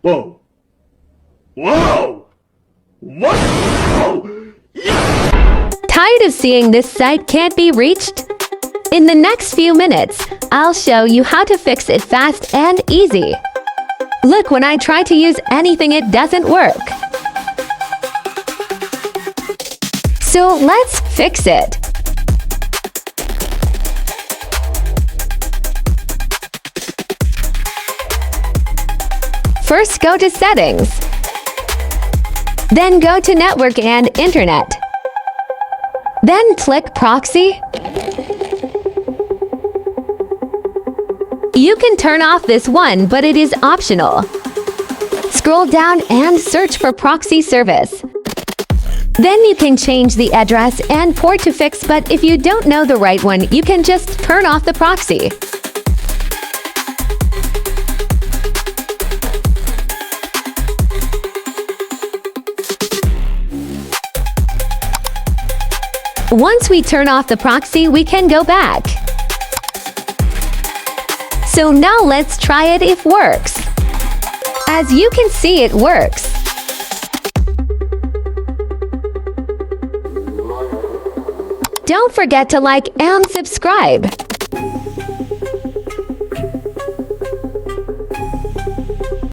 Whoa. Whoa! What? Whoa! Tired of seeing this site can't be reached? In the next few minutes, I'll show you how to fix it fast and easy. Look, when I try to use anything, it doesn't work. So let's fix it. First, go to Settings. Then go to Network and Internet. Then click Proxy. You can turn off this one, but it is optional. Scroll down and search for Proxy Service. Then you can change the address and port to fix, but if you don't know the right one, you can just turn off the proxy. Once we turn off the proxy, we can go back. So now let's try it if works. As you can see, it works. Don't forget to like and subscribe.